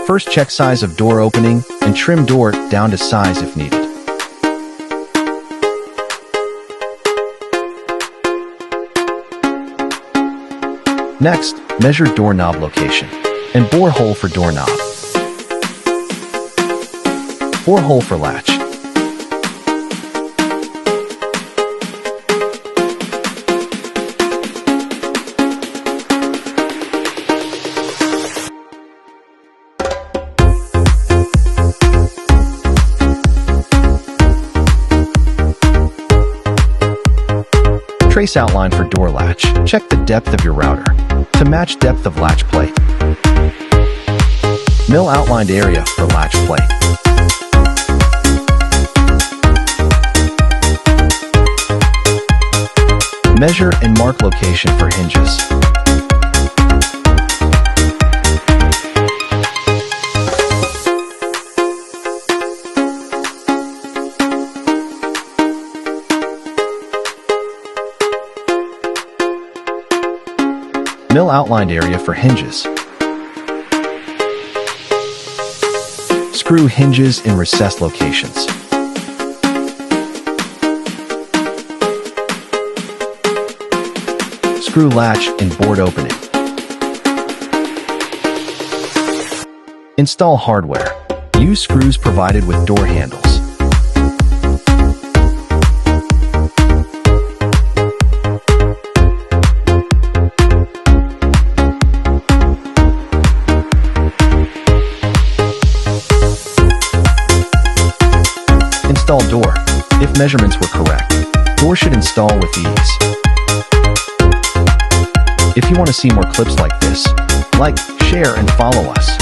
First, check size of door opening and trim door down to size if needed. Next, measure doorknob location and bore hole for doorknob. Bore hole for latch. Trace outline for door latch. Check the depth of your router to match depth of latch plate. Mill outlined area for latch plate. Measure and mark location for hinges. Mill outlined area for hinges. Screw hinges in recessed locations. Screw latch in board opening. Install hardware. Use screws provided with door handles. Install door. If measurements were correct, door should install with ease. If you want to see more clips like this, like, share, and follow us.